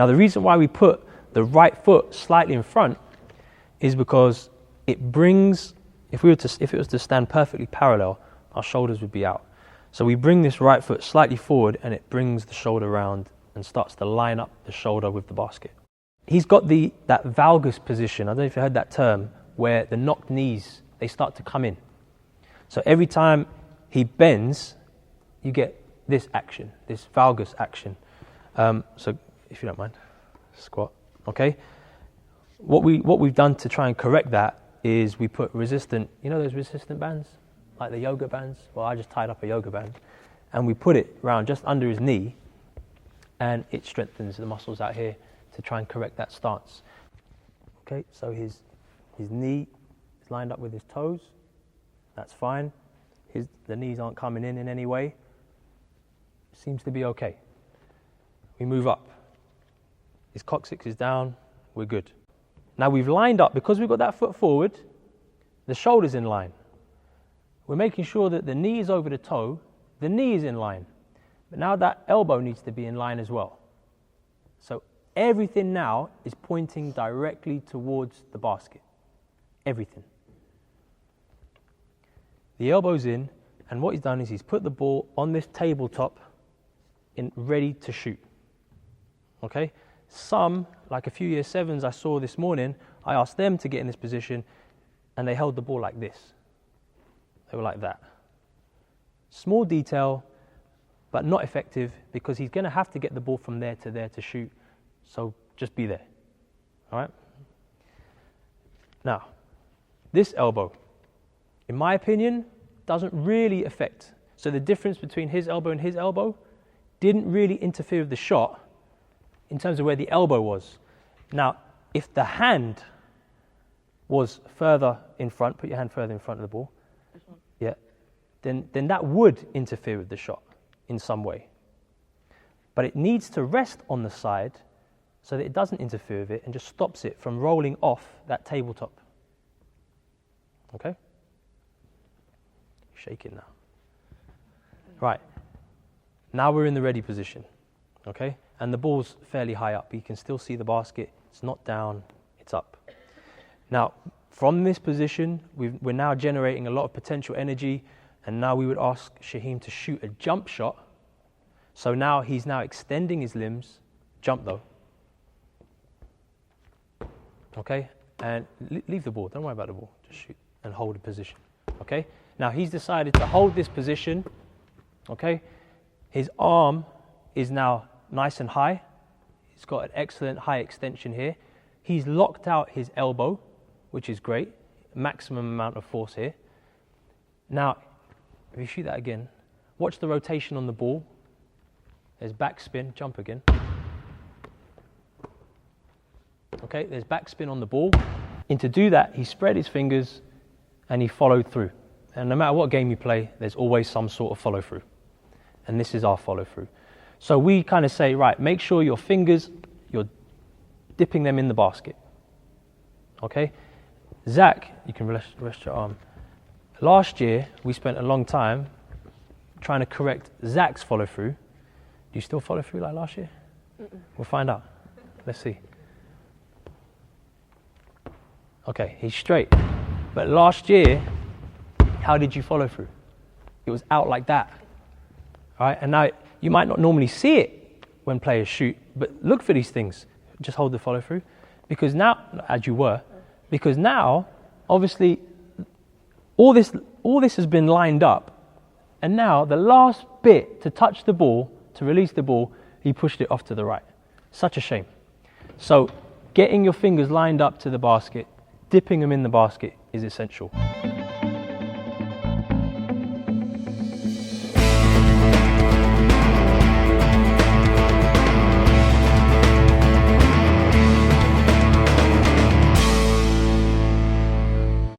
Now, the reason why we put the right foot slightly in front is because it brings, if it was to stand perfectly parallel, our shoulders would be out. So we bring this right foot slightly forward and it brings the shoulder round and starts to line up the shoulder with the basket. He's got that valgus position, I don't know if you heard that term, where the knocked knees, they start to come in. So every time he bends, you get this action, this valgus action. So if you don't mind, squat, okay? What we've done to try and correct that is we put resistant, you know those resistant bands? Like the yoga bands? Well, I just tied up a yoga band. And we put it around just under his knee, and it strengthens the muscles out here to try and correct that stance. Okay, so his knee is lined up with his toes. That's fine. The knees aren't coming in any way. Seems to be okay. We move up. His coccyx is down. We're good. Now we've lined up, because we've got that foot forward, the shoulder's in line. We're making sure that the knee is over the toe, the knee is in line. But now that elbow needs to be in line as well. So everything now is pointing directly towards the basket. Everything. The elbow's in, and what he's done is he's put the ball on this tabletop ready to shoot. Okay? Some, like a few year sevens I saw this morning, I asked them to get in this position, and they held the ball like this. They were like that. Small detail, but not effective, because he's going to have to get the ball from there to shoot. So just be there. All right? Now, this elbow, in my opinion, doesn't really affect. So the difference between his elbow and his elbow didn't really interfere with the shot in terms of where the elbow was. Now, if the hand was further in front, put your hand further in front of the ball, yeah, then that would interfere with the shot in some way. But it needs to rest on the side so that it doesn't interfere with it and just stops it from rolling off that tabletop. Okay? Shaking now. Right. Now we're in the ready position. Okay? And the ball's fairly high up. You can still see the basket. It's not down, it's up. Now, from this position, we're now generating a lot of potential energy, and now we would ask Shaheem to shoot a jump shot. So now he's now extending his limbs. Jump though. Okay? And leave the ball. Don't worry about the ball. Just shoot and hold a position. Okay? Now he's decided to hold this position. Okay? His arm is now nice and high. He's got an excellent high extension here. He's locked out his elbow, which is great. Maximum amount of force here. Now, if you shoot that again, watch the rotation on the ball. There's backspin, jump again. Okay, there's backspin on the ball. And to do that, he spread his fingers and he followed through. And no matter what game you play, there's always some sort of follow through. And this is our follow through. So we kind of say, right, make sure your fingers, you're dipping them in the basket. Okay? Zach, you can rest your arm. Last year, we spent a long time trying to correct Zach's follow through. Do you still follow through like last year? We'll find out. Let's see. Okay, he's straight. But last year, how did you follow through? It was out like that. All right, and now you might not normally see it when players shoot, but look for these things. Just hold the follow through. Because now, as you were, because now, obviously, all this has been lined up, and now the last bit to touch the ball, to release the ball, he pushed it off to the right. Such a shame. So getting your fingers lined up to the basket, dipping them in the basket is essential.